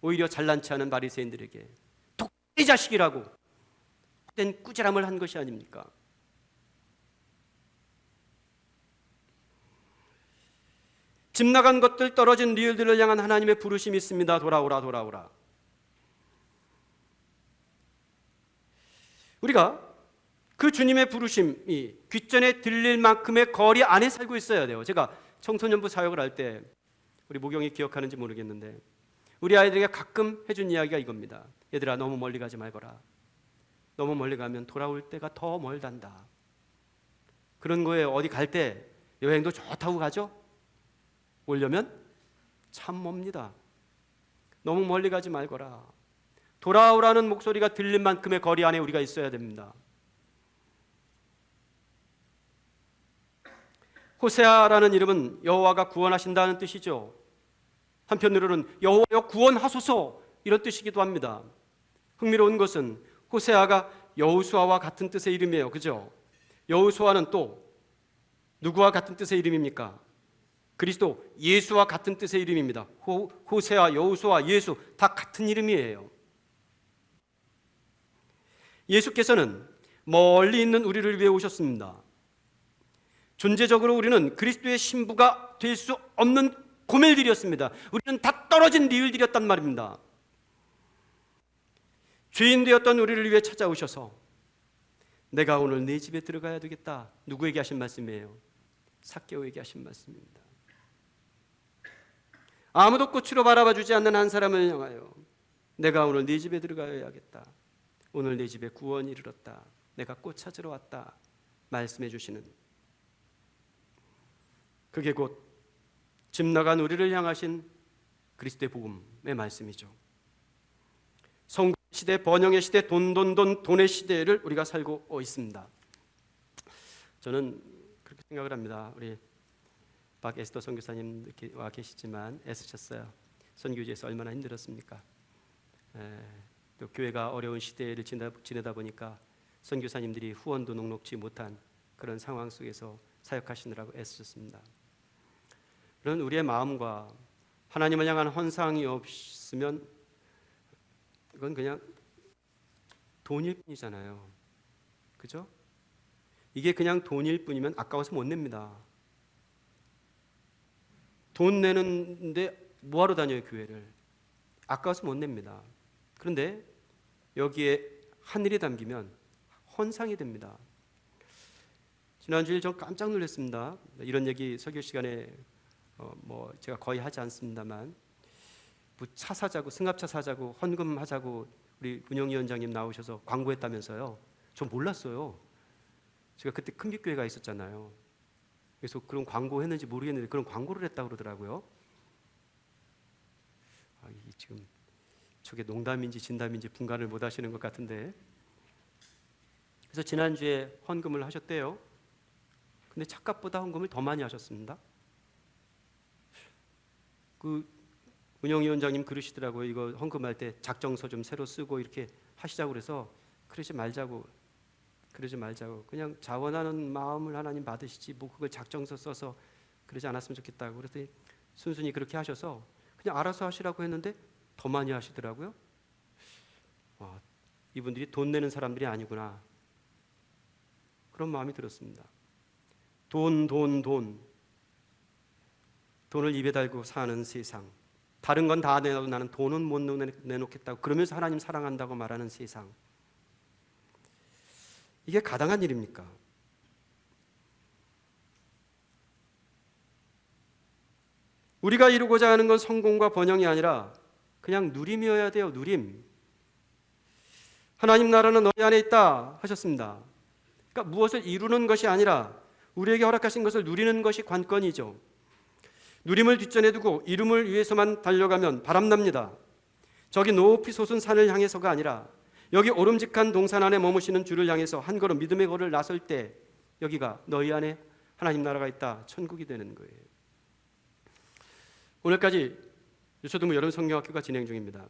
오히려 잘난치 않은 바리새인들에게 독이 자식이라고 헛된 꾸지람을 한 것이 아닙니까? 집 나간 것들, 떨어진 리을들을 향한 하나님의 부르심이 있습니다. 돌아오라, 돌아오라. 우리가 그 주님의 부르심이 귓전에 들릴 만큼의 거리 안에 살고 있어야 돼요. 제가 청소년부 사역을 할 때 우리 모경이 기억하는지 모르겠는데 우리 아이들에게 가끔 해준 이야기가 이겁니다. 얘들아, 너무 멀리 가지 말거라. 너무 멀리 가면 돌아올 때가 더 멀단다. 그런 거예요. 어디 갈 때 여행도 좋다고 가죠? 오려면 참 멉니다. 너무 멀리 가지 말거라. 돌아오라는 목소리가 들릴 만큼의 거리 안에 우리가 있어야 됩니다. 호세아라는 이름은 여호와가 구원하신다는 뜻이죠. 한편으로는 여호와여 구원하소서 이런 뜻이기도 합니다. 흥미로운 것은 호세아가 여호수아와 같은 뜻의 이름이에요. 그죠? 여호수아는 또 누구와 같은 뜻의 이름입니까? 그리스도 예수와 같은 뜻의 이름입니다. 호세아, 여호수아, 예수 다 같은 이름이에요. 예수께서는 멀리 있는 우리를 위해 오셨습니다. 존재적으로 우리는 그리스도의 신부가 될 수 없는 고멜들이었습니다. 우리는 다 떨어진 리을들이었단 말입니다. 죄인 되었던 우리를 위해 찾아오셔서 내가 오늘 네 집에 들어가야 되겠다. 누구에게 하신 말씀이에요? 삭개오에게 하신 말씀입니다. 아무도 꽃으로 바라봐 주지 않는 한 사람을 향하여 내가 오늘 네 집에 들어가야겠다. 오늘 네 집에 구원이 이르렀다. 내가 꽃 찾으러 왔다. 말씀해 주시는, 그게 곧 집 나간 우리를 향하신 그리스도의 복음의 말씀이죠. 성공 시대, 번영의 시대, 돈의 시대를 우리가 살고 있습니다. 저는 그렇게 생각을 합니다. 우리 박에스더 선교사님 와 계시지만 애쓰셨어요. 선교지에서 얼마나 힘들었습니까? 또 교회가 어려운 시대를 지내다 보니까 선교사님들이 후원도 녹록지 못한 그런 상황 속에서 사역하시느라고 애쓰셨습니다. 그런 우리의 마음과 하나님을 향한 헌상이 없으면 이건 그냥 돈일 뿐이잖아요. 그죠? 이게 그냥 돈일 뿐이면 아까워서 못 냅니다. 돈 내는데 뭐하러 다녀요, 교회를? 아까워서 못 냅니다. 그런데 여기에 하늘이 담기면 헌상이 됩니다. 지난주에 저 깜짝 놀랐습니다. 이런 얘기 설교 시간에 제가 거의 하지 않습니다만, 뭐 차 사자고, 승합차 사자고, 헌금하자고 우리 운영위원장님 나오셔서 광고했다면서요. 저 몰랐어요. 제가 그때 큰빛교회가 있었잖아요. 그래서 그런 광고 했는지 모르겠는데 그런 광고를 했다고 그러더라고요. 이게 지금 저게 농담인지 진담인지 분간을 못 하시는 것 같은데, 그래서 지난주에 헌금을 하셨대요. 근데 착각보다 헌금을 더 많이 하셨습니다. 그 운영위원장님 그러시더라고요. 이거 헌금할 때 작정서 좀 새로 쓰고 이렇게 하시자고 그래서 그러지 말자고 그냥 자원하는 마음을 하나님 받으시지 뭐 그걸 작정서 써서 그러지 않았으면 좋겠다고 그랬더니 순순히 그렇게 하셔서 그냥 알아서 하시라고 했는데 더 많이 하시더라고요. 이분들이 돈 내는 사람들이 아니구나, 그런 마음이 들었습니다. 돈을 입에 달고 사는 세상, 다른 건 다 내놔도 나는 돈은 못 내놓겠다고 그러면서 하나님 사랑한다고 말하는 세상, 이게 가당한 일입니까? 우리가 이루고자 하는 건 성공과 번영이 아니라 그냥 누림이어야 돼요. 누림. 하나님 나라는 너희 안에 있다 하셨습니다. 그러니까 무엇을 이루는 것이 아니라 우리에게 허락하신 것을 누리는 것이 관건이죠. 누림을 뒷전에 두고 이름을 위해서만 달려가면 바람납니다. 저기 높이 솟은 산을 향해서가 아니라 여기 오름직한 동산 안에 머무시는 주를 향해서 한 걸음 믿음의 걸을 나설 때 여기가 너희 안에 하나님 나라가 있다, 천국이 되는 거예요. 오늘까지 유초등부 여름 성경학교가 진행 중입니다.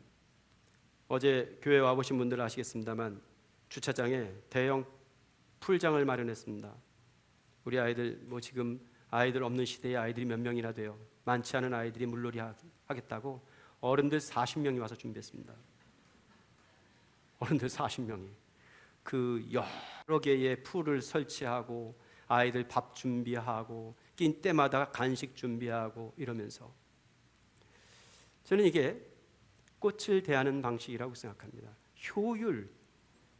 어제 교회 와보신 분들 아시겠습니다만 주차장에 대형 풀장을 마련했습니다. 우리 아이들 지금 아이들 없는 시대에 아이들이 몇 명이나 돼요. 많지 않은 아이들이 물놀이 하겠다고 어른들 40명이 와서 준비했습니다. 어른들 40명이 그 여러 개의 풀을 설치하고 아이들 밥 준비하고 낀 때마다 간식 준비하고 이러면서, 저는 이게 꽃을 대하는 방식이라고 생각합니다. 효율,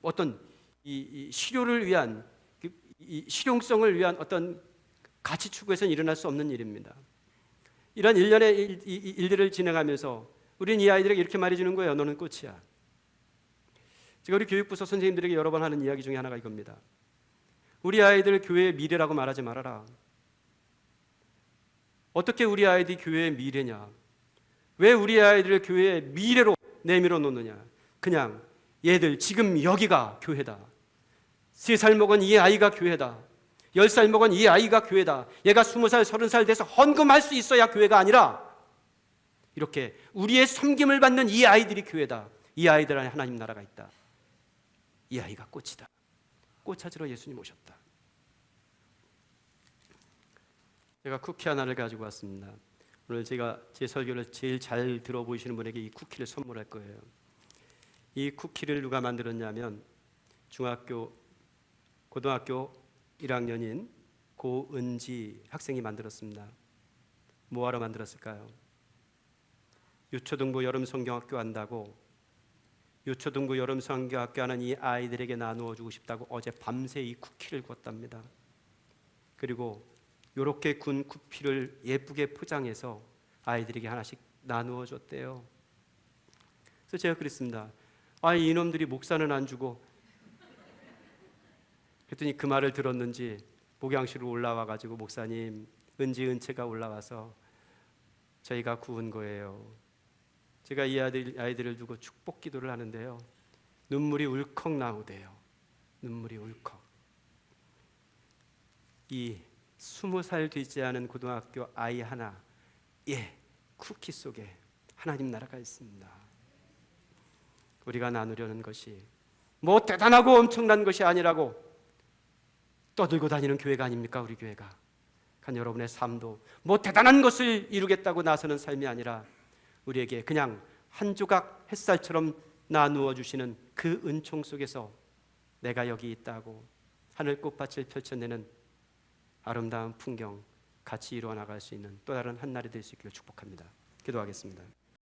어떤 이 실효를 위한, 이 실용성을 위한 어떤 가치 추구에서는 일어날 수 없는 일입니다. 이런 일련의 일들을 진행하면서 우리는 이 아이들에게 이렇게 말해주는 거예요. 너는 꽃이야. 제가 우리 교육부서 선생님들에게 여러 번 하는 이야기 중에 하나가 이겁니다. 우리 아이들 교회의 미래라고 말하지 말아라. 어떻게 우리 아이들이 교회의 미래냐? 왜 우리 아이들을 교회의 미래로 내밀어 놓느냐? 그냥 얘들 지금 여기가 교회다. 3살 먹은 이 아이가 교회다. 10살 먹은 이 아이가 교회다. 얘가 20살, 30살 돼서 헌금할 수 있어야 교회가 아니라 이렇게 우리의 섬김을 받는 이 아이들이 교회다. 이 아이들 안에 하나님 나라가 있다. 이 아이가 꽃이다. 꽃 찾으러 예수님 오셨다. 제가 쿠키 하나를 가지고 왔습니다. 오늘 제가 제 설교를 제일 잘 들어보시는 분에게 이 쿠키를 선물할 거예요. 이 쿠키를 누가 만들었냐면 고등학교 1학년인 고은지 학생이 만들었습니다. 뭐하러 만들었을까요? 유초등부 여름 성경학교 한다고, 유초등부 여름 성경학교 하는 이 아이들에게 나누어 주고 싶다고 어제 밤새 이 쿠키를 구웠답니다. 그리고 이렇게 군 쿠키를 예쁘게 포장해서 아이들에게 하나씩 나누어 줬대요. 그래서 제가 그랬습니다. 이놈들이 목사는 안 주고, 그랬더니 그 말을 들었는지 목양실로 올라와 가지고, 목사님, 은채가 올라와서 저희가 구운 거예요. 제가 이 아이들을 두고 축복 기도를 하는데요, 눈물이 울컥 나오대요. 눈물이 울컥. 이 20살 되지 않은 고등학교 아이 하나, 쿠키 속에 하나님 나라가 있습니다. 우리가 나누려는 것이 뭐 대단하고 엄청난 것이 아니라고 떠들고 다니는 교회가 아닙니까? 우리 교회가. 여러분의 삶도 뭐 대단한 것을 이루겠다고 나서는 삶이 아니라 우리에게 그냥 한 조각 햇살처럼 나누어 주시는 그 은총 속에서 내가 여기 있다고 하늘 꽃밭을 펼쳐내는 아름다운 풍경 같이 이루어 나갈 수 있는 또 다른 한 날이 될 수 있기를 축복합니다. 기도하겠습니다.